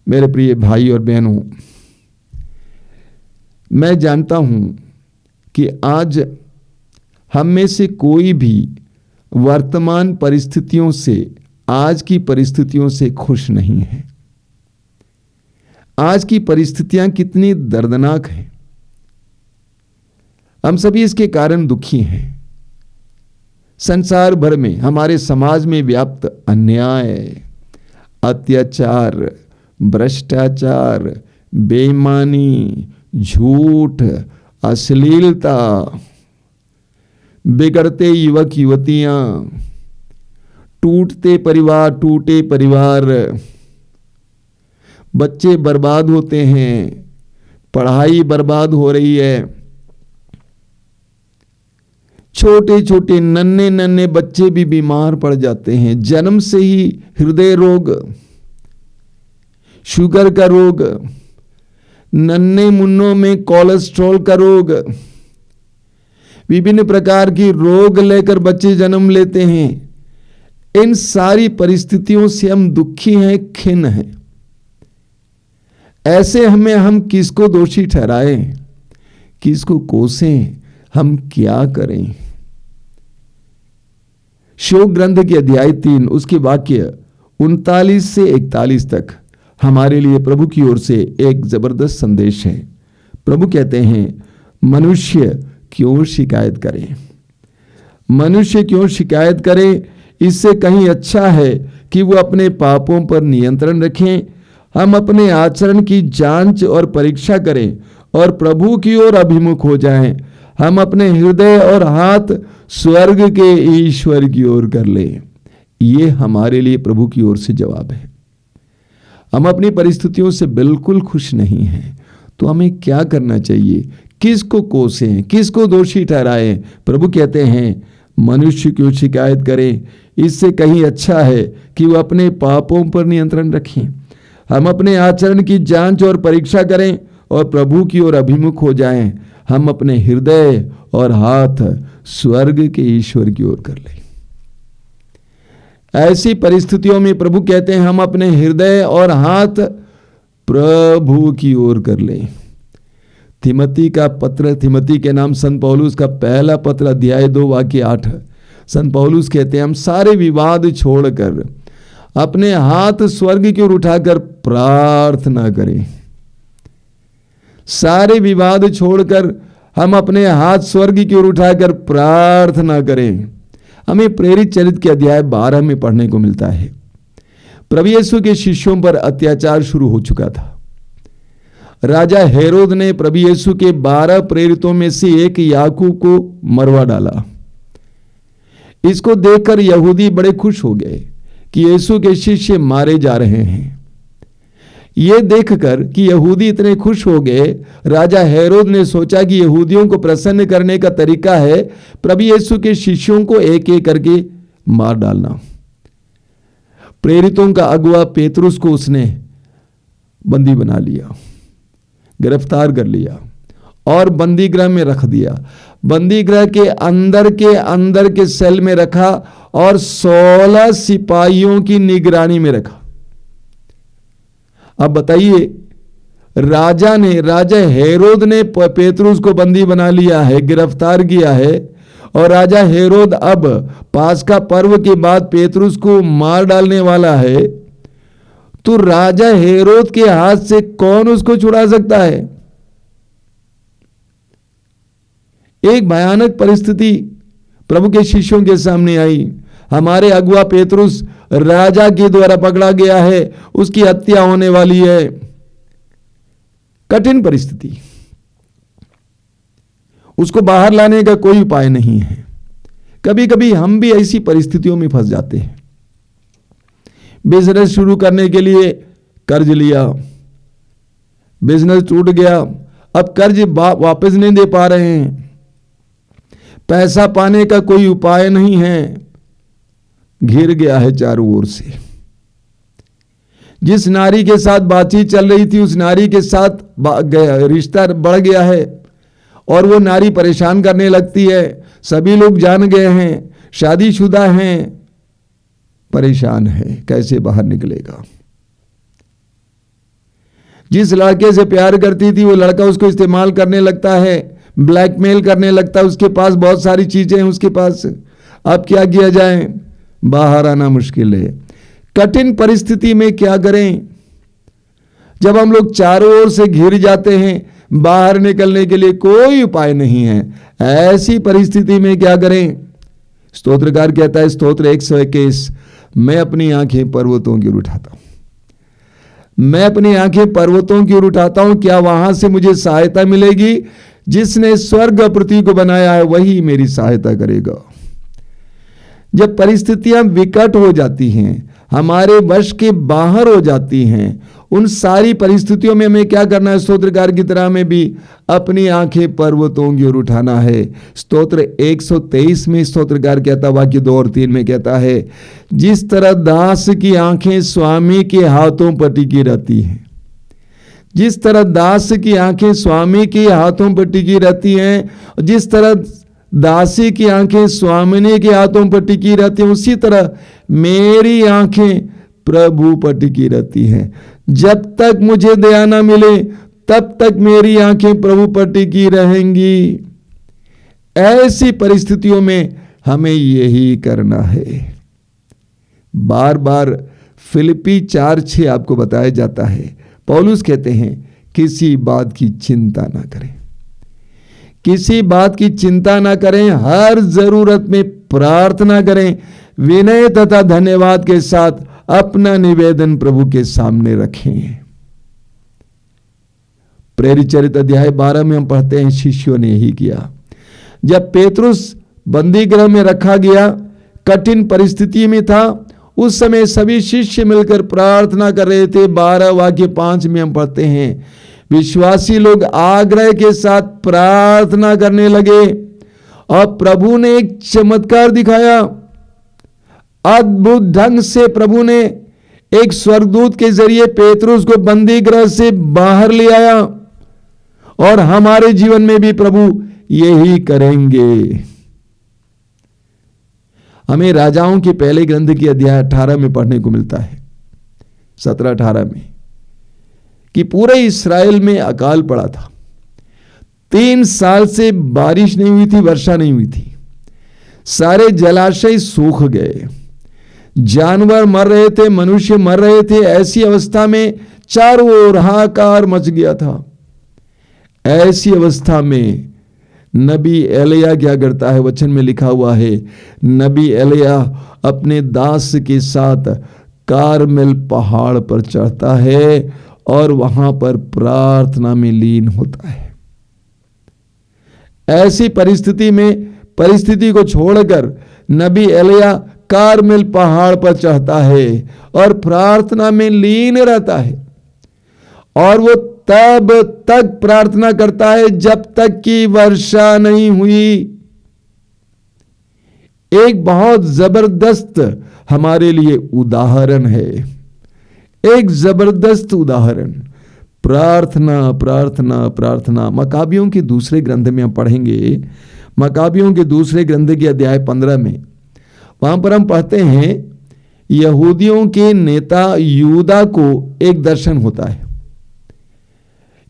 मेरे प्रिय भाई और बहनों, मैं जानता हूं कि आज हम में से कोई भी वर्तमान परिस्थितियों से, आज की परिस्थितियों से खुश नहीं है। आज की परिस्थितियां कितनी दर्दनाक हैं, हम सभी इसके कारण दुखी हैं। संसार भर में, हमारे समाज में व्याप्त अन्याय, अत्याचार, भ्रष्टाचार, बेईमानी, झूठ, अश्लीलता, बिगड़ते युवक युवतियां, टूटे परिवार, बच्चे बर्बाद होते हैं, पढ़ाई बर्बाद हो रही है। छोटे छोटे नन्हे बच्चे भी बीमार पड़ जाते हैं, जन्म से ही हृदय रोग, शुगर का रोग, नन्हे मुन्नों में कोलेस्ट्रॉल का रोग, विभिन्न प्रकार की रोग लेकर बच्चे जन्म लेते हैं। इन सारी परिस्थितियों से हम दुखी हैं, खिन्न हैं। ऐसे हम किसको दोषी ठहराएं, किसको कोसें, हम क्या करें। शोक ग्रंथ के अध्याय 3 उसके वाक्य 39 से 41 तक हमारे लिए प्रभु की ओर से एक जबरदस्त संदेश है। प्रभु कहते हैं, मनुष्य क्यों शिकायत करे, मनुष्य क्यों शिकायत करे, इससे कहीं अच्छा है कि वो अपने पापों पर नियंत्रण रखें। हम अपने आचरण की जांच और परीक्षा करें और प्रभु की ओर अभिमुख हो जाएं। हम अपने हृदय और हाथ स्वर्ग के ईश्वर की ओर कर लें। ये हमारे लिए प्रभु की ओर से जवाब है। हम अपनी परिस्थितियों से बिल्कुल खुश नहीं हैं, तो हमें क्या करना चाहिए, किसको कोसें, किसको दोषी ठहराएं। प्रभु कहते हैं, मनुष्य क्यों शिकायत करे, इससे कहीं अच्छा है कि वो अपने पापों पर नियंत्रण रखें। हम अपने आचरण की जांच और परीक्षा करें और प्रभु की ओर अभिमुख हो जाएं। हम अपने हृदय और हाथ स्वर्ग के ईश्वर की ओर कर लें। ऐसी परिस्थितियों में प्रभु कहते हैं, हम अपने हृदय और हाथ प्रभु की ओर कर लें। तिमोथी का पत्र, तिमोथी के नाम संत पौलुस का पहला पत्र, अध्याय 2 वाक्य 8, संत पौलुस कहते हैं, हम सारे विवाद छोड़कर अपने हाथ स्वर्ग की ओर उठाकर प्रार्थना करें। सारे विवाद छोड़कर हम अपने हाथ स्वर्ग की ओर उठाकर प्रार्थना करें। हमें प्रेरित चरित्र के अध्याय 12 में पढ़ने को मिलता है। प्रभु यीशु के शिष्यों पर अत्याचार शुरू हो चुका था। राजा हेरोद ने प्रभु यीशु के 12 प्रेरितों में से एक याकूब को मरवा डाला। इसको देखकर यहूदी बड़े खुश हो गए कि यीशु के शिष्य मारे जा रहे हैं। ये देखकर कि यहूदी इतने खुश हो गए, राजा हेरोद ने सोचा कि यहूदियों को प्रसन्न करने का तरीका है प्रभु यीशु के शिष्यों को एक एक करके मार डालना। प्रेरितों का अगुआ पेतरुस को उसने बंदी बना लिया, गिरफ्तार कर लिया और बंदी गृह में रख दिया। बंदी गृह के अंदर के सेल में रखा और 16 सिपाहियों की निगरानी में रखा। अब बताइए, राजा हेरोद ने पेतरुस को बंदी बना लिया है, गिरफ्तार किया है, और राजा हेरोद अब पास्का पर्व के बाद पेतरुस को मार डालने वाला है। तो राजा हेरोद के हाथ से कौन उसको छुड़ा सकता है। एक भयानक परिस्थिति प्रभु के शिष्यों के सामने आई। हमारे अगुआ पेतरुस राजा के द्वारा पकड़ा गया है, उसकी हत्या होने वाली है। कठिन परिस्थिति, उसको बाहर लाने का कोई उपाय नहीं है। कभी कभी हम भी ऐसी परिस्थितियों में फंस जाते हैं। बिजनेस शुरू करने के लिए कर्ज लिया, बिजनेस टूट गया, अब कर्ज वापस नहीं दे पा रहे हैं, पैसा पाने का कोई उपाय नहीं है, घिर गया है चारों ओर से। जिस नारी के साथ बातचीत चल रही थी, उस नारी के साथ रिश्ता बढ़ गया है और वो नारी परेशान करने लगती है। सभी लोग जान गए हैं, शादीशुदा हैं, परेशान है, कैसे बाहर निकलेगा। जिस लड़के से प्यार करती थी वो लड़का उसको इस्तेमाल करने लगता है, ब्लैकमेल करने लगता है, उसके पास बहुत सारी चीजें हैं उसके पास। अब क्या किया जाए, बाहर आना मुश्किल है। कठिन परिस्थिति में क्या करें, जब हम लोग चारों ओर से घिर जाते हैं, बाहर निकलने के लिए कोई उपाय नहीं है, ऐसी परिस्थिति में क्या करें। स्तोत्रकार कहता है स्तोत्र 121, मैं अपनी आंखें पर्वतों की ओर उठाता हूं, मैं अपनी आंखें पर्वतों की ओर उठाता हूं, क्या वहां से मुझे सहायता मिलेगी। जिसने स्वर्ग और पृथ्वी को बनाया है वही मेरी सहायता करेगा। जब परिस्थितियां विकट हो जाती हैं, हमारे वश के बाहर हो जाती हैं, उन सारी परिस्थितियों में हमें क्या करना है, स्तोत्रकार की तरह में भी अपनी आंखें पर्वतों की ओर उठाना है। स्तोत्र 123 में स्तोत्रकार कहता, वाक्य 2 और 3 में कहता है, जिस तरह दास की आंखें स्वामी के हाथों पर टिकी रहती हैं, जिस तरह दास की आंखें स्वामी के हाथों पर टिकी रहती हैं, जिस तरह दासी की आंखें स्वामिनी के हाथों पर टिकी रहती हैं, उसी तरह मेरी आंखें प्रभु पर टिकी रहती हैं। जब तक मुझे दया न मिले तब तक मेरी आंखें प्रभु पर टिकी रहेंगी। ऐसी परिस्थितियों में हमें यही करना है। बार बार फिलिप्पी 4:6 आपको बताया जाता है, पौलुस कहते हैं किसी बात की चिंता ना करें, किसी बात की चिंता ना करें, हर जरूरत में प्रार्थना करें, विनय तथा धन्यवाद के साथ अपना निवेदन प्रभु के सामने रखें। प्रेरित चरित्र अध्याय 12 में हम पढ़ते हैं शिष्यों ने यही किया। जब पेतरुस बंदी गृह में रखा गया, कठिन परिस्थिति में था, उस समय सभी शिष्य मिलकर प्रार्थना कर रहे थे। 12 वाक्य 5 में हम पढ़ते हैं, विश्वासी लोग आग्रह के साथ प्रार्थना करने लगे और प्रभु ने एक चमत्कार दिखाया। अद्भुत ढंग से प्रभु ने एक स्वर्गदूत के जरिए पेतरुस को बंदी गृह से बाहर ले आया और हमारे जीवन में भी प्रभु यही करेंगे। हमें राजाओं के पहले ग्रंथ की अध्याय 18 में पढ़ने को मिलता है, 17-18 में, कि पूरे इस्राएल में अकाल पड़ा था। 3 साल से बारिश नहीं हुई थी, वर्षा नहीं हुई थी, सारे जलाशय सूख गए, जानवर मर रहे थे, मनुष्य मर रहे थे। ऐसी अवस्था में चारों ओर हाहाकार मच गया था। ऐसी अवस्था में नबी एलिया क्या करता है, वचन में लिखा हुआ है, नबी एलिया अपने दास के साथ कारमेल पहाड़ पर चढ़ता है और वहां पर प्रार्थना में लीन होता है। ऐसी परिस्थिति में, परिस्थिति को छोड़कर नबी एलिया कारमेल पहाड़ पर चढ़ता है और प्रार्थना में लीन रहता है। और वो तब तक प्रार्थना करता है जब तक कि वर्षा नहीं हुई। एक बहुत जबरदस्त हमारे लिए उदाहरण है, एक जबरदस्त उदाहरण। प्रार्थना प्रार्थना प्रार्थना। मकाबियों के दूसरे ग्रंथ में हम पढ़ेंगे, मकाबियों के दूसरे ग्रंथ के अध्याय 15 में, वहां पर हम पढ़ते हैं यहूदियों के नेता यूदा को एक दर्शन होता है।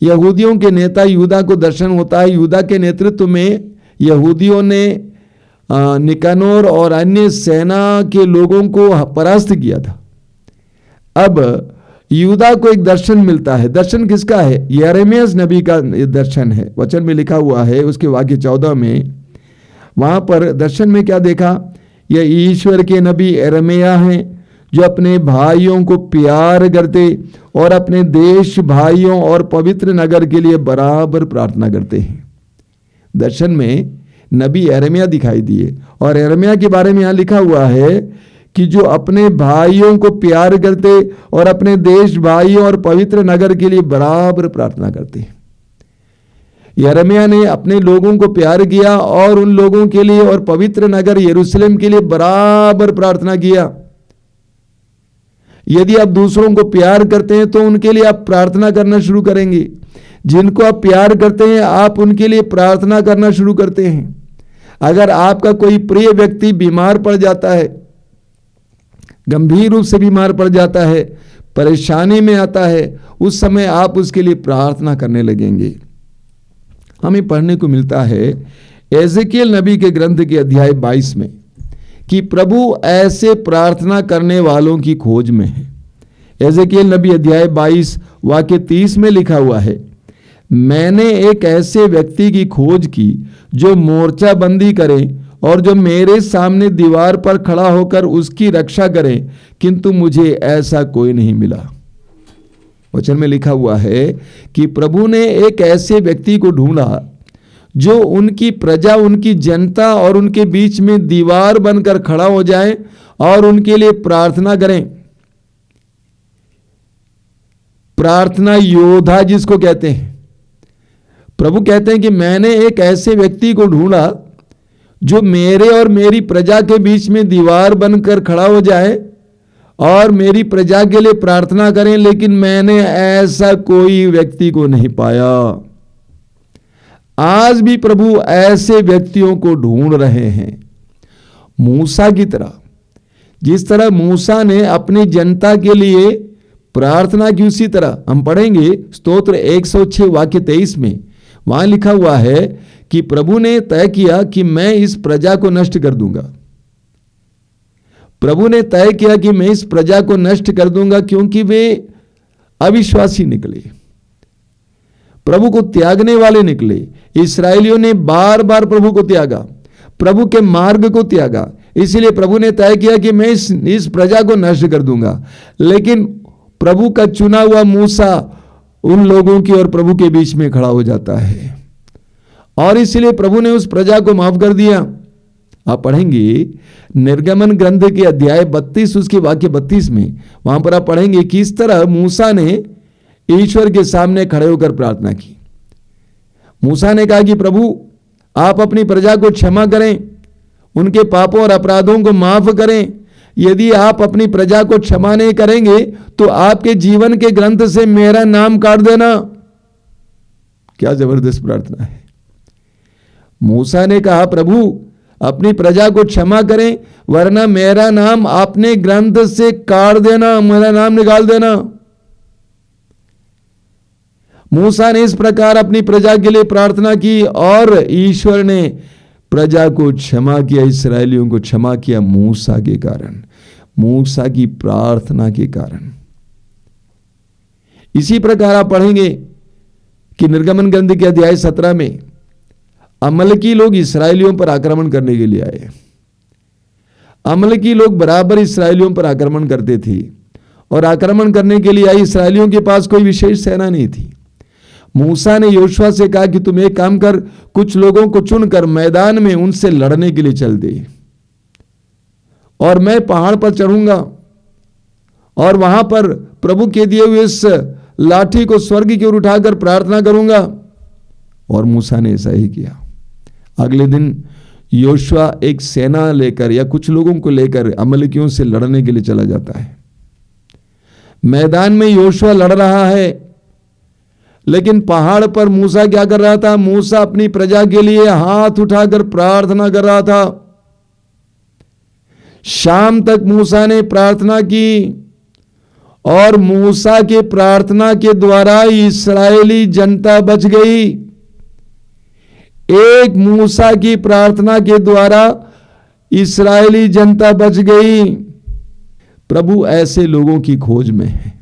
यहूदियों के नेता यूदा को दर्शन होता है। यूदा के नेतृत्व में यहूदियों ने निकानोर और अन्य सेना के लोगों को परास्त किया था। अब यूदा को एक दर्शन मिलता है। दर्शन किसका है? यिर्मयाह नबी का दर्शन है। वचन में लिखा हुआ है उसके वाक्य 14 में, वहां पर दर्शन में क्या देखा? यह ईश्वर के नबी यिर्मयाह हैं जो अपने भाइयों को प्यार करते और अपने देश, भाइयों और पवित्र नगर के लिए बराबर प्रार्थना करते हैं। दर्शन में नबी यिर्मयाह दिखाई दिए और यिर्मयाह के बारे में यहां लिखा हुआ है कि जो अपने भाइयों को प्यार करते और अपने देश, भाइयों और पवित्र नगर के लिए बराबर प्रार्थना करते हैं। यिर्मयाह ने अपने लोगों को प्यार किया और उन लोगों के लिए और पवित्र नगर यरूशलेम के लिए बराबर प्रार्थना किया। यदि आप दूसरों को प्यार करते हैं तो उनके लिए आप प्रार्थना करना शुरू करेंगे। जिनको आप प्यार करते हैं आप उनके लिए प्रार्थना करना शुरू करते हैं। अगर आपका कोई प्रिय व्यक्ति बीमार पड़ जाता है, गंभीर रूप से बीमार पड़ जाता है, परेशानी में आता है, उस समय आप उसके लिए प्रार्थना करने लगेंगे। हमें पढ़ने को मिलता है एजेकियल नबी के ग्रंथ के अध्याय 22 में कि प्रभु ऐसे प्रार्थना करने वालों की खोज में है। एजेकियल नबी अध्याय 22 वाक्य 30 में लिखा हुआ है, मैंने एक ऐसे व्यक्ति की खोज की जो मोर्चाबंदी करे और जो मेरे सामने दीवार पर खड़ा होकर उसकी रक्षा करे, किंतु मुझे ऐसा कोई नहीं मिला। वचन में लिखा हुआ है कि प्रभु ने एक ऐसे व्यक्ति को ढूंढा जो उनकी प्रजा, उनकी जनता और उनके बीच में दीवार बनकर खड़ा हो जाए और उनके लिए प्रार्थना करें। प्रार्थना योद्धा जिसको कहते हैं। प्रभु कहते हैं कि मैंने एक ऐसे व्यक्ति को ढूंढा जो मेरे और मेरी प्रजा के बीच में दीवार बनकर खड़ा हो जाए और मेरी प्रजा के लिए प्रार्थना करें, लेकिन मैंने ऐसा कोई व्यक्ति को नहीं पाया। आज भी प्रभु ऐसे व्यक्तियों को ढूंढ रहे हैं, मूसा की तरह। जिस तरह मूसा ने अपनी जनता के लिए प्रार्थना की, उसी तरह हम पढ़ेंगे स्तोत्र 106 वाक्य 23 में। वहां लिखा हुआ है कि प्रभु ने तय किया कि मैं इस प्रजा को नष्ट कर दूंगा। प्रभु ने तय किया कि मैं इस प्रजा को नष्ट कर दूंगा क्योंकि वे अविश्वासी निकले, प्रभु को त्यागने वाले निकले। इस्राएलियों ने बार बार प्रभु को त्यागा, प्रभु के मार्ग को त्यागा, इसलिए प्रभु ने तय किया कि मैं इस प्रजा को नष्ट कर दूंगा। लेकिन प्रभु का चुना हुआ मूसा उन लोगों की और प्रभु के बीच में खड़ा हो जाता है और इसलिए प्रभु ने उस प्रजा को माफ कर दिया। आप पढ़ेंगे निर्गमन ग्रंथ के अध्याय 32 उसके वाक्य 32 में, वहां पर आप पढ़ेंगे कि इस तरह मूसा ने ईश्वर के सामने खड़े होकर प्रार्थना की। मूसा ने कहा कि प्रभु आप अपनी प्रजा को क्षमा करें, उनके पापों और अपराधों को माफ करें। यदि आप अपनी प्रजा को क्षमा नहीं करेंगे तो आपके जीवन के ग्रंथ से मेरा नाम काट देना। क्या जबरदस्त प्रार्थना है। मूसा ने कहा प्रभु अपनी प्रजा को क्षमा करें वरना मेरा नाम आपने ग्रंथ से काट देना, मेरा नाम निकाल देना। मूसा ने इस प्रकार अपनी प्रजा के लिए प्रार्थना की और ईश्वर ने प्रजा को क्षमा किया, इस्राएलियों को क्षमा किया मूसा के कारण, मूसा की प्रार्थना के कारण। इसी प्रकार आप पढ़ेंगे कि निर्गमन ग्रंथ के अध्याय 17 में अमलकी लोग इस्राएलियों पर आक्रमण करने के लिए आए। अमलकी लोग बराबर इस्राएलियों पर आक्रमण करते थे और आक्रमण करने के लिए आई इस्राएलियों के पास कोई विशेष सेना नहीं थी। मूसा ने योशुआ से कहा कि तुम एक काम कर, कुछ लोगों को चुनकर मैदान में उनसे लड़ने के लिए चल दे और मैं पहाड़ पर चढ़ूंगा और वहां पर प्रभु के दिए हुए इस लाठी को स्वर्ग की ओर उठाकर प्रार्थना करूंगा। और मूसा ने ऐसा ही किया। अगले दिन योशुआ एक सेना लेकर या कुछ लोगों को लेकर अमलकियों से लड़ने के लिए चला जाता है। मैदान में योशुआ लड़ रहा है, लेकिन पहाड़ पर मूसा क्या कर रहा था? मूसा अपनी प्रजा के लिए हाथ उठाकर प्रार्थना कर रहा था। शाम तक मूसा ने प्रार्थना की और मूसा के प्रार्थना के द्वारा इस्राएली जनता बच गई। एक मूसा की प्रार्थना के द्वारा इस्राएली जनता बच गई। प्रभु ऐसे लोगों की खोज में है।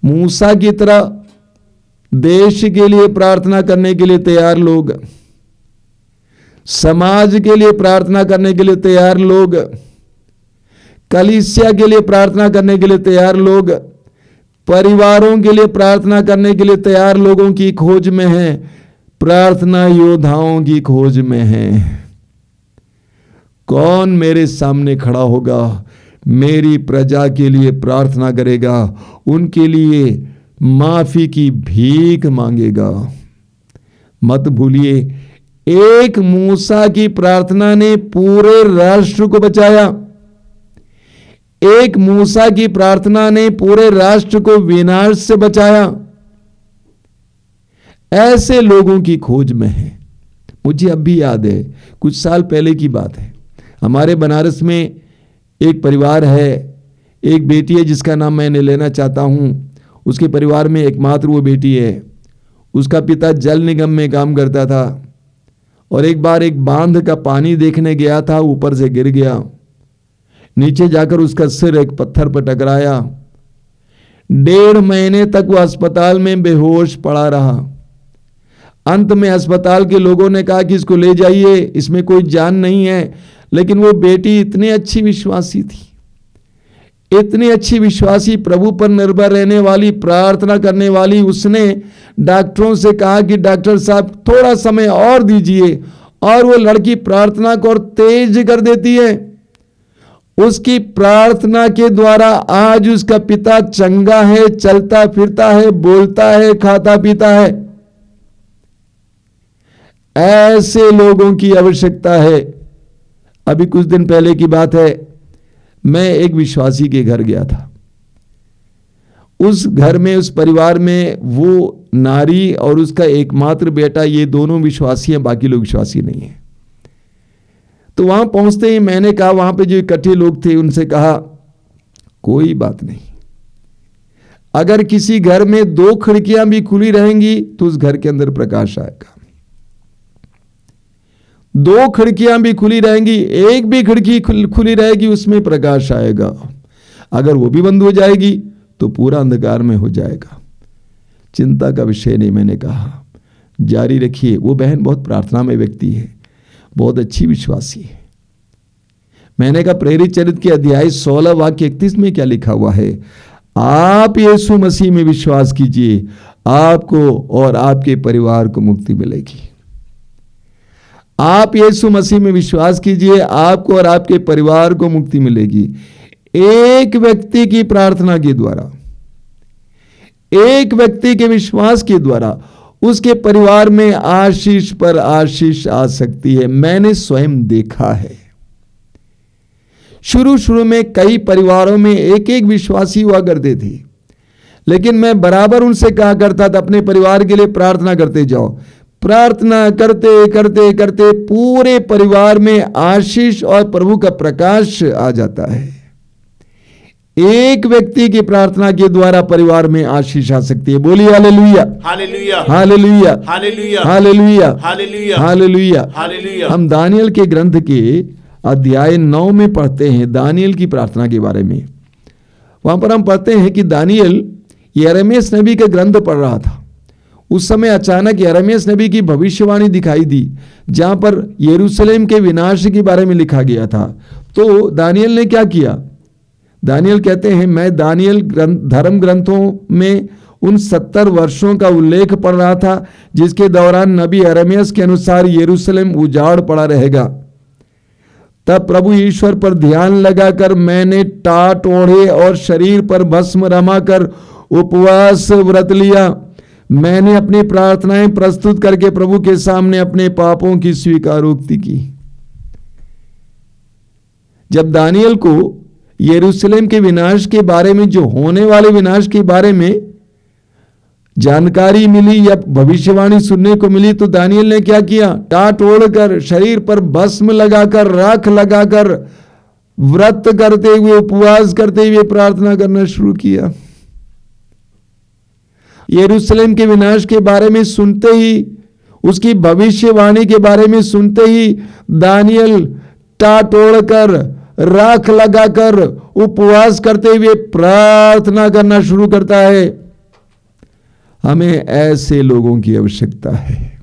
मूसा की तरह देश के लिए प्रार्थना करने के लिए तैयार लोग, समाज के लिए प्रार्थना करने के लिए तैयार लोग, कलीसिया के लिए प्रार्थना करने के लिए तैयार लोग, परिवारों के लिए प्रार्थना करने के लिए तैयार लोगों की खोज में है, प्रार्थना योद्धाओं की खोज में है। कौन मेरे सामने खड़ा होगा, मेरी प्रजा के लिए प्रार्थना करेगा, उनके लिए माफी की भीख मांगेगा। मत भूलिए, एक मूसा की प्रार्थना ने पूरे राष्ट्र को बचाया। एक मूसा की प्रार्थना ने पूरे राष्ट्र को विनाश से बचाया। ऐसे लोगों की खोज में है। मुझे अब भी याद है, कुछ साल पहले की बात है, हमारे बनारस में एक परिवार है, एक बेटी है जिसका नाम मैं नहीं लेना चाहता हूँ। उसके परिवार में एकमात्र वो बेटी है। उसका पिता जल निगम में काम करता था और एक बार एक बांध का पानी देखने गया था, ऊपर से गिर गया। नीचे जाकर उसका सिर एक पत्थर पर टकराया। 1.5 महीने तक वो अस्पताल में बेहोश पड़ा रहा। अंत में अस्पताल के लोगों ने कहा कि इसको ले जाइए, इसमें कोई जान नहीं है। लेकिन वो बेटी इतनी अच्छी विश्वासी थी, इतनी अच्छी विश्वासी, प्रभु पर निर्भर रहने वाली, प्रार्थना करने वाली। उसने डॉक्टरों से कहा कि डॉक्टर साहब थोड़ा समय और दीजिए, और वो लड़की प्रार्थना को और तेज कर देती है। उसकी प्रार्थना के द्वारा आज उसका पिता चंगा है, चलता फिरता है, बोलता है, खाता पीता है। ऐसे लोगों की आवश्यकता है। अभी कुछ दिन पहले की बात है, मैं एक विश्वासी के घर गया था। उस घर में, उस परिवार में वो नारी और उसका एकमात्र बेटा, ये दोनों विश्वासी हैं, बाकी लोग विश्वासी नहीं है। तो वहां पहुंचते ही मैंने कहा, वहां पे जो इकट्ठे लोग थे उनसे कहा, कोई बात नहीं, अगर किसी घर में 2 खिड़कियां भी खुली रहेंगी तो उस घर के अंदर प्रकाश आएगा। 2 खिड़कियां भी खुली रहेंगी, एक भी खिड़की खुली रहेगी, उसमें प्रकाश आएगा। अगर वो भी बंद हो जाएगी तो पूरा अंधकार में हो जाएगा। चिंता का विषय नहीं, मैंने कहा, जारी रखिए। वो बहन बहुत प्रार्थनामय व्यक्ति है, बहुत अच्छी विश्वासी है। मैंने कहा, प्रेरित चरित्र के अध्याय 16 वाक्य 31 में क्या लिखा हुआ है? आप यीशु मसीह में विश्वास कीजिए, आपको और आपके परिवार को मुक्ति मिलेगी। आप यीशु मसीह में विश्वास कीजिए, आपको और आपके परिवार को मुक्ति मिलेगी। एक व्यक्ति की प्रार्थना के द्वारा, एक व्यक्ति के विश्वास के द्वारा उसके परिवार में आशीष पर आशीष आ सकती है। मैंने स्वयं देखा है। शुरू में कई परिवारों में एक एक विश्वासी हुआ करते थे, लेकिन मैं बराबर उनसे कहा करता था, अपने परिवार के लिए प्रार्थना करते जाओ। प्रार्थना करते करते करते पूरे परिवार में आशीष और प्रभु का प्रकाश आ जाता है। एक व्यक्ति की प्रार्थना के द्वारा परिवार में आशीष आ सकती है। बोलिए hallelujah, hallelujah, hallelujah, hallelujah, hallelujah, hallelujah, hallelujah. Hallelujah. हम दानियल के ग्रंथ के अध्याय 9 में पढ़ते हैं दानियल की प्रार्थना के बारे में। वहां पर हम पढ़ते हैं कि दानियल यिर्मयाह नबी के ग्रंथ पढ़ रहा था। उस समय अचानक यिर्मयाह नबी की भविष्यवाणी दिखाई दी, जहां पर यरूशलेम के विनाश के बारे में लिखा गया था। तो दानियल ने क्या किया? दानियल कहते हैं, मैं दानियल धर्म ग्रंथों में उन 70 वर्षों का उल्लेख पढ़ रहा था जिसके दौरान नबी यिर्मयाह के अनुसार यरूशलेम उजाड़ पड़ा रहेगा। तब प्रभु ईश्वर पर ध्यान लगाकर मैंने टाट ओढ़े और शरीर पर भस्म रमाकर उपवास व्रत लिया। मैंने अपनी प्रार्थनाएं प्रस्तुत करके प्रभु के सामने अपने पापों की स्वीकारोक्ति की। जब दानियल को यरूशलेम के विनाश के बारे में, जो होने वाले विनाश के बारे में जानकारी मिली या भविष्यवाणी सुनने को मिली, तो दानियल ने क्या किया? टाट ओढ़कर, शरीर पर भस्म लगाकर, राख लगाकर, व्रत करते हुए, उपवास करते हुए प्रार्थना करना शुरू किया। यरूशलेम के विनाश के बारे में सुनते ही, उसकी भविष्यवाणी के बारे में सुनते ही दानियल टाट ओढ़कर, राख लगाकर, उपवास करते हुए प्रार्थना करना शुरू करता है। हमें ऐसे लोगों की आवश्यकता है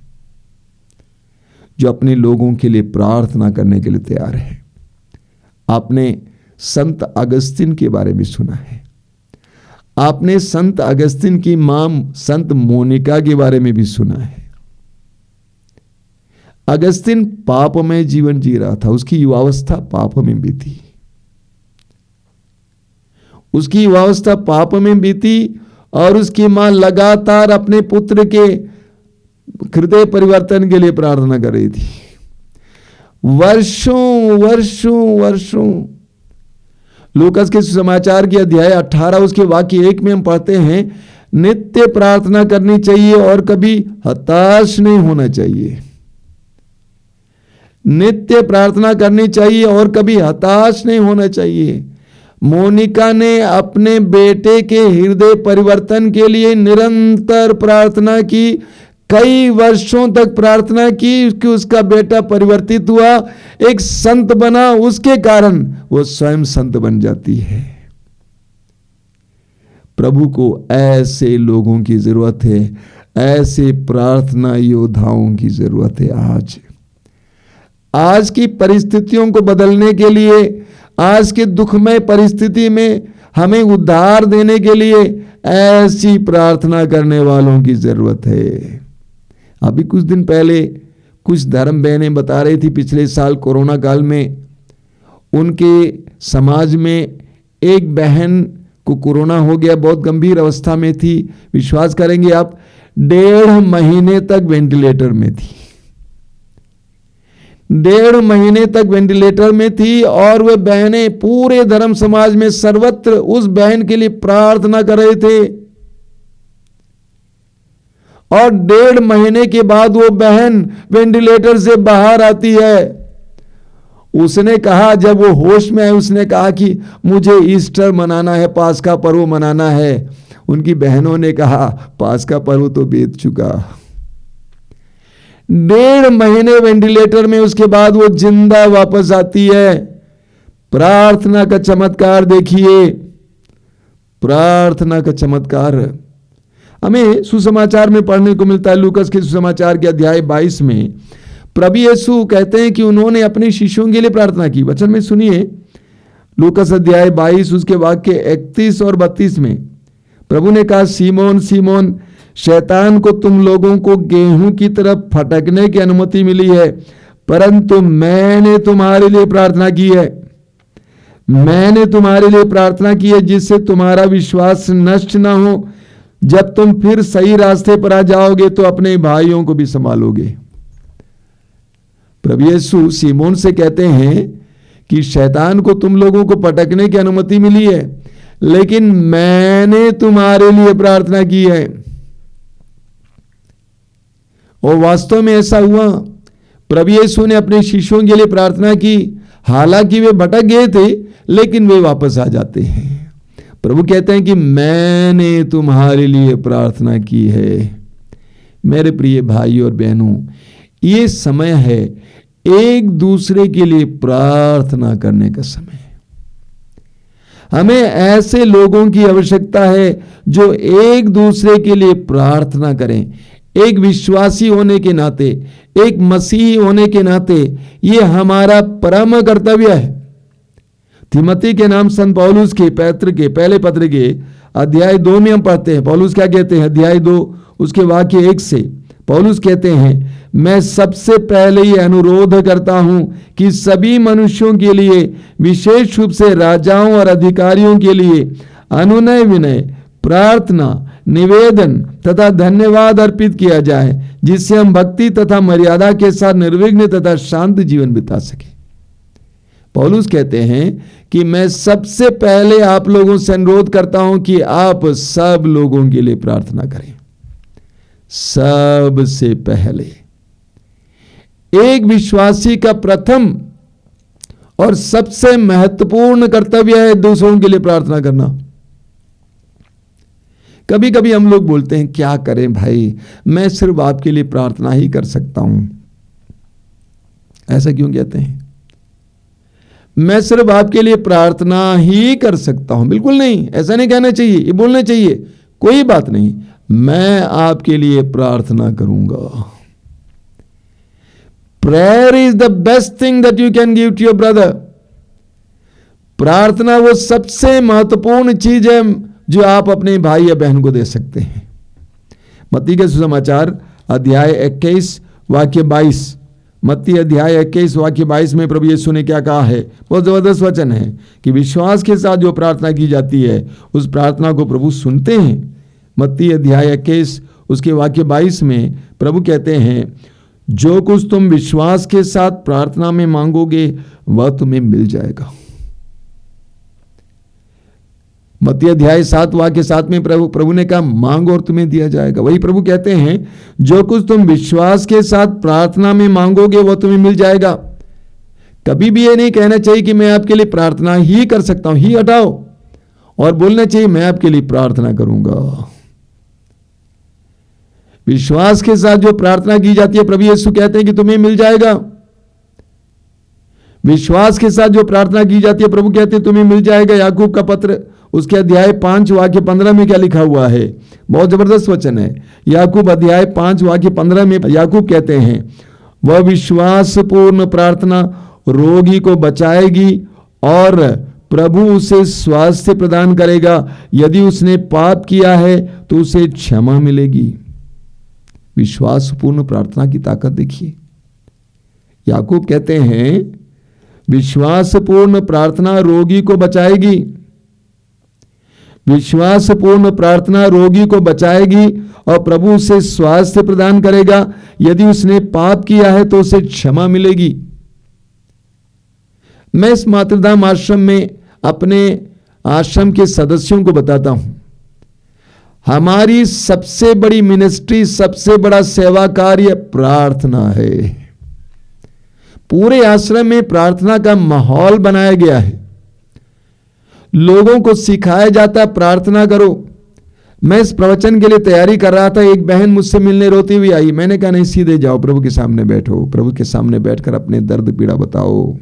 जो अपने लोगों के लिए प्रार्थना करने के लिए तैयार है। आपने संत अगस्तिन के बारे में सुना है, आपने संत अगस्तिन की मां संत मोनिका के बारे में भी सुना है। अगस्तिन पापमय जीवन जी रहा था, उसकी युवावस्था पाप में बीती, उसकी युवावस्था पाप में बीती और उसकी मां लगातार अपने पुत्र के हृदय परिवर्तन के लिए प्रार्थना कर रही थी। वर्षों वर्षों वर्षों। लूकास के समाचार के अध्याय 18 उसके वाक्य 1 में हम पढ़ते हैं, नित्य प्रार्थना करनी चाहिए और कभी हताश नहीं होना चाहिए। नित्य प्रार्थना करनी चाहिए और कभी हताश नहीं होना चाहिए। मोनिका ने अपने बेटे के हृदय परिवर्तन के लिए निरंतर प्रार्थना की, कई वर्षों तक प्रार्थना की कि उसका बेटा परिवर्तित हुआ, एक संत बना। उसके कारण वो स्वयं संत बन जाती है। प्रभु को ऐसे लोगों की जरूरत है, ऐसे प्रार्थना योद्धाओं की जरूरत है। आज की परिस्थितियों को बदलने के लिए, आज के दुखमय परिस्थिति में हमें उद्धार देने के लिए ऐसी प्रार्थना करने वालों की जरूरत है। अभी कुछ दिन पहले कुछ धर्म बहनें बता रही थी, पिछले साल कोरोना काल में उनके समाज में एक बहन को कोरोना हो गया, बहुत गंभीर अवस्था में थी। विश्वास करेंगे आप, 1.5 महीने तक वेंटिलेटर में थी, 1.5 महीने तक वेंटिलेटर में थी। और वे बहनें पूरे धर्म समाज में सर्वत्र उस बहन के लिए प्रार्थना कर रहे थे। और 1.5 महीने के बाद वो बहन वेंटिलेटर से बाहर आती है। उसने कहा, जब वो होश में है, उसने कहा कि मुझे ईस्टर मनाना है, पास्का पर्व मनाना है। उनकी बहनों ने कहा, पास्का पर्व तो बीत चुका। 1.5 महीने वेंटिलेटर में, उसके बाद वो जिंदा वापस आती है। प्रार्थना का चमत्कार देखिए, प्रार्थना का चमत्कार हमें सुसमाचार में पढ़ने को मिलता है। लूकस के सुसमाचार के अध्याय 22 में प्रभु यीशु कहते हैं कि उन्होंने अपने शिष्यों के लिए प्रार्थना की। वचन में सुनिए, लूकस अध्याय 22 उसके वाक्य 31 और 32 में प्रभु ने कहा, सीमोन सीमोन, शैतान को तुम लोगों को गेहूं की तरफ फटकने की अनुमति मिली है, परंतु मैंने तुम्हारे लिए प्रार्थना की है। मैंने तुम्हारे लिए प्रार्थना की है जिससे तुम्हारा विश्वास नष्ट ना हो। जब तुम फिर सही रास्ते पर आ जाओगे तो अपने भाइयों को भी संभालोगे। प्रभु यीशु सीमोन से कहते हैं कि शैतान को तुम लोगों को पटकने की अनुमति मिली है, लेकिन मैंने तुम्हारे लिए प्रार्थना की है। और वास्तव में ऐसा हुआ। प्रभु यीशु ने अपने शिष्यों के लिए प्रार्थना की, हालांकि वे भटक गए थे, लेकिन वे वापस आ जाते हैं। प्रभु कहते हैं कि मैंने तुम्हारे लिए प्रार्थना की है। मेरे प्रिय भाई और बहनों, ये समय है एक दूसरे के लिए प्रार्थना करने का समय। हमें ऐसे लोगों की आवश्यकता है जो एक दूसरे के लिए प्रार्थना करें। एक विश्वासी होने के नाते, एक मसीही होने के नाते, ये हमारा परम कर्तव्य है। तिमोथी के नाम संत पौलुस के पैत्र के पहले पत्र के अध्याय 2 में हम पढ़ते हैं। पौलुस क्या कहते हैं? अध्याय 2 उसके वाक्य 1 से पौलुस कहते हैं, मैं सबसे पहले ये अनुरोध करता हूं कि सभी मनुष्यों के लिए, विशेष रूप से राजाओं और अधिकारियों के लिए अनुनय विनय, प्रार्थना, निवेदन तथा धन्यवाद अर्पित किया जाए, जिससे हम भक्ति तथा मर्यादा के साथ निर्विघ्न तथा शांत जीवन बिता सके। पौलुस कहते हैं कि मैं सबसे पहले आप लोगों से अनुरोध करता हूं कि आप सब लोगों के लिए प्रार्थना करें। सबसे पहले एक विश्वासी का प्रथम और सबसे महत्वपूर्ण कर्तव्य है दूसरों के लिए प्रार्थना करना। कभी कभी हम लोग बोलते हैं, क्या करें भाई, मैं सिर्फ आपके लिए प्रार्थना ही कर सकता हूं। ऐसा क्यों कहते हैं? मैं सिर्फ आपके लिए प्रार्थना ही कर सकता हूं। बिल्कुल नहीं, ऐसा नहीं कहना चाहिए, ये बोलना चाहिए, कोई बात नहीं, मैं आपके लिए प्रार्थना करूंगा। Prayer is the best thing that you can give to your brother. प्रार्थना वो सबसे महत्वपूर्ण चीज है जो आप अपने भाई या बहन को दे सकते हैं। मत्ती के सुसमाचार अध्याय 21 वाक्य 22, मत्ती अध्याय 21 वाक्य 22 में प्रभु यीशु ने क्या कहा है? बहुत जबरदस्त वचन है कि विश्वास के साथ जो प्रार्थना की जाती है उस प्रार्थना को प्रभु सुनते हैं। मत्ती अध्याय 21 उसके वाक्य 22 में प्रभु कहते हैं, जो कुछ तुम विश्वास के साथ प्रार्थना में मांगोगे वह तुम्हें मिल जाएगा। मत्ती अध्याय 7 वाक्य 7 में प्रभु ने कहा, मांगो और तुम्हें दिया जाएगा। वही प्रभु कहते हैं, जो कुछ तुम विश्वास के साथ प्रार्थना में मांगोगे वह तुम्हें मिल जाएगा। कभी भी ये नहीं कहना चाहिए कि मैं आपके लिए प्रार्थना ही कर सकता हूं, ही हटाओ, और बोलना चाहिए मैं आपके लिए प्रार्थना करूंगा। विश्वास के साथ जो प्रार्थना की जाती है, प्रभु यीशु कहते हैं कि तुम्हें मिल जाएगा। विश्वास के साथ जो प्रार्थना की जाती है, प्रभु कहते हैं तुम्हें मिल जाएगा। याकूब का पत्र उसके अध्याय 5 वाक्य 15 में क्या लिखा हुआ है, बहुत जबरदस्त वचन है। याकूब अध्याय 5 वाक्य 15 में याकूब कहते हैं, वह विश्वासपूर्ण प्रार्थना रोगी को बचाएगी और प्रभु उसे स्वास्थ्य प्रदान करेगा। यदि उसने पाप किया है तो उसे क्षमा मिलेगी। विश्वासपूर्ण प्रार्थना की ताकत देखिए। याकूब कहते हैं विश्वासपूर्ण प्रार्थना रोगी को बचाएगी। विश्वासपूर्ण प्रार्थना रोगी को बचाएगी और प्रभु उसे स्वास्थ्य प्रदान करेगा। यदि उसने पाप किया है तो उसे क्षमा मिलेगी। मैं इस मातृधाम आश्रम में अपने आश्रम के सदस्यों को बताता हूं, हमारी सबसे बड़ी मिनिस्ट्री, सबसे बड़ा सेवा कार्य प्रार्थना है। पूरे आश्रम में प्रार्थना का माहौल बनाया गया है। लोगों को सिखाया जाता है प्रार्थना करो। मैं इस प्रवचन के लिए तैयारी कर रहा था, एक बहन मुझसे मिलने रोती हुई आई। मैंने कहा नहीं, सीधे जाओ, प्रभु के सामने बैठो, प्रभु के सामने बैठकर अपने दर्द पीड़ा बताओ।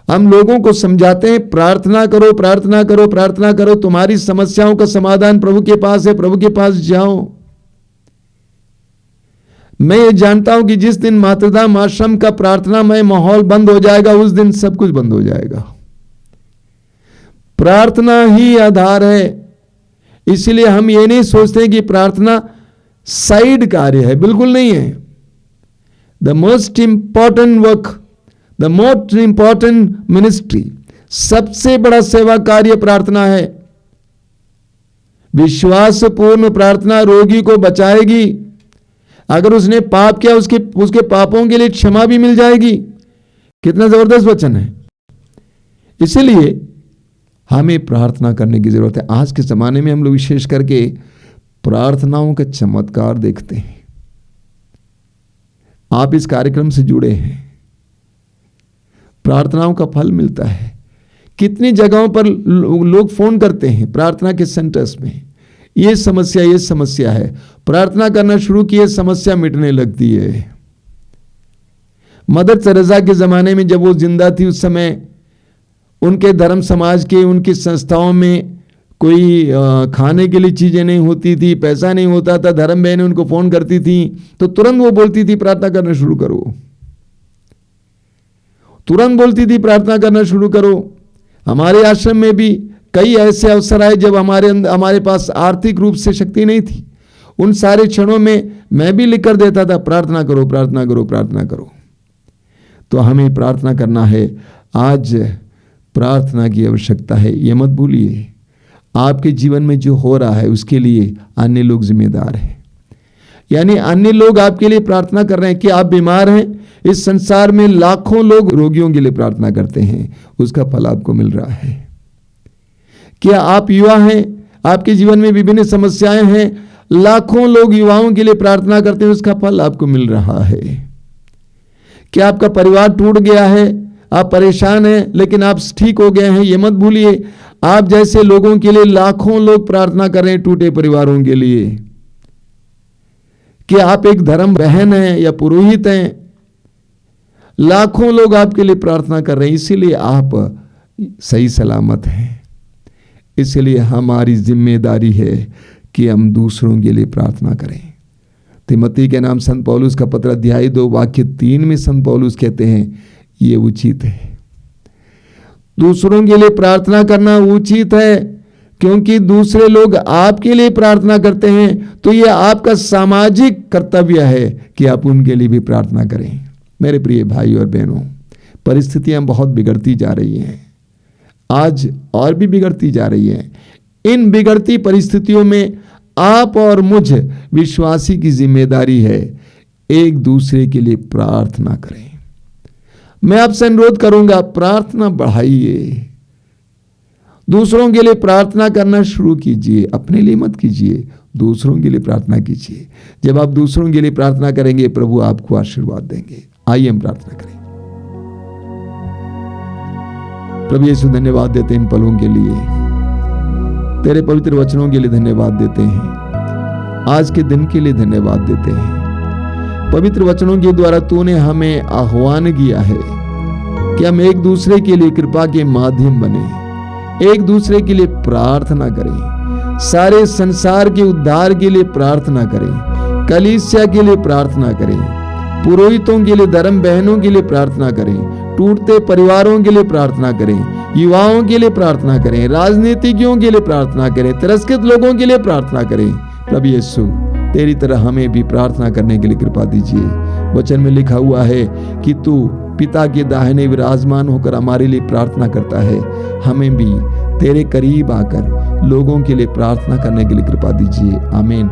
हम लोगों को समझाते हैं प्रार्थना करो, प्रार्थना करो, प्रार्थना करो, तुम्हारी समस्याओं का समाधान प्रभु के पास है, प्रभु के पास जाओ। मैं ये जानता हूं कि जिस दिन मातृधाम आश्रम का प्रार्थनामय माहौल बंद हो जाएगा, उस दिन सब कुछ बंद हो जाएगा। प्रार्थना ही आधार है। इसलिए हम ये नहीं सोचते कि प्रार्थना साइड कार्य है, बिल्कुल नहीं है। The most important work, the most important ministry, सबसे बड़ा सेवा कार्य प्रार्थना है। विश्वासपूर्ण प्रार्थना रोगी को बचाएगी। अगर उसने पाप किया, उसके पापों के लिए क्षमा भी मिल जाएगी। कितना जबरदस्त वचन है। इसलिए हमें प्रार्थना करने की जरूरत है। आज के जमाने में हम लोग विशेष करके प्रार्थनाओं का चमत्कार देखते हैं। आप इस कार्यक्रम से जुड़े हैं, प्रार्थनाओं का फल मिलता है। कितनी जगहों पर लोग फोन करते हैं प्रार्थना के सेंटर्स में, ये समस्या है। प्रार्थना करना शुरू किए, समस्या मिटने लगती है। मदर तेरेसा के जमाने में जब वो जिंदा थी, उस समय उनके धर्म समाज के, उनकी संस्थाओं में कोई खाने के लिए चीजें नहीं होती थी, पैसा नहीं होता था। धर्म बहनें उनको फोन करती थी तो तुरंत वो बोलती थी प्रार्थना करना शुरू करो, तुरंत बोलती थी प्रार्थना करना शुरू करो। हमारे आश्रम में भी कई ऐसे अवसर आए जब हमारे पास आर्थिक रूप से शक्ति नहीं थी। उन सारे क्षणों में मैं भी लिख कर देता था प्रार्थना करो, प्रार्थना करो, प्रार्थना करो। तो हमें प्रार्थना करना है। आज प्रार्थना की आवश्यकता है, ये मत भूलिए। आपके जीवन में जो हो रहा है उसके लिए अन्य लोग जिम्मेदार हैं। यानी अन्य लोग आपके लिए प्रार्थना कर रहे हैं कि आप बीमार हैं। इस संसार में लाखों लोग रोगियों के लिए प्रार्थना करते हैं, उसका फल आपको मिल रहा है। क्या आप युवा हैं, आपके जीवन में विभिन्न समस्याएं हैं, लाखों लोग युवाओं के लिए प्रार्थना करते हैं, उसका फल आपको मिल रहा है। क्या आपका परिवार टूट गया है, आप परेशान हैं, लेकिन आप ठीक हो गए हैं, ये मत भूलिए। आप जैसे लोगों के लिए लाखों लोग प्रार्थना कर रहे हैं टूटे परिवारों के लिए। कि आप एक धर्म बहन हैं या पुरोहित हैं, लाखों लोग आपके लिए प्रार्थना कर रहे हैं, इसीलिए आप सही सलामत हैं। इसलिए हमारी जिम्मेदारी है कि हम दूसरों के लिए प्रार्थना करें। तिमोथी के नाम संत पौलुस का पत्र अध्याय 2 वाक्य 3 में संत पौलुस कहते हैं ये उचित है। दूसरों के लिए प्रार्थना करना उचित है, क्योंकि दूसरे लोग आपके लिए प्रार्थना करते हैं तो ये आपका सामाजिक कर्तव्य है कि आप उनके लिए भी प्रार्थना करें। मेरे प्रिय भाई और बहनों, परिस्थितियां बहुत बिगड़ती जा रही हैं, आज और भी बिगड़ती जा रही हैं। इन बिगड़ती परिस्थितियों में आप और मुझ विश्वासी की जिम्मेदारी है एक दूसरे के लिए प्रार्थना करें। मैं आपसे अनुरोध करूंगा, प्रार्थना बढ़ाइए, दूसरों के लिए प्रार्थना करना शुरू कीजिए। अपने लिए मत कीजिए, दूसरों के लिए प्रार्थना कीजिए। जब आप दूसरों के लिए प्रार्थना करेंगे, प्रभु आपको आशीर्वाद देंगे। आइए हम प्रार्थना करें। प्रभु यीशु धन्यवाद देते हैं इन पलों के लिए, तेरे पवित्र वचनों के लिए धन्यवाद देते हैं, आज के दिन के लिए धन्यवाद देते हैं। पवित्र वचनों के द्वारा तूने हमें आह्वान किया है कि हम एक दूसरे के लिए कृपा के माध्यम बने, एक दूसरे के लिए प्रार्थना करें, सारे संसार के उद्धार के लिए प्रार्थना करें, कलीसिया के लिए प्रार्थना करें, पुरोहितों के लिए, धर्म बहनों के लिए प्रार्थना करें, टूटते परिवारों के लिए प्रार्थना करें, युवाओं के लिए प्रार्थना करें, राजनीतिज्ञों के लिए प्रार्थना करें, तिरस्कृत लोगों के लिए प्रार्थना करें। प्रभु यीशु तेरी तरह हमें भी प्रार्थना करने के लिए कृपा दीजिए। वचन में लिखा हुआ है कि तू पिता के दाहिने विराजमान होकर हमारे लिए प्रार्थना करता है। हमें भी तेरे करीब आकर लोगों के लिए प्रार्थना करने के लिए कृपा दीजिए। आमीन।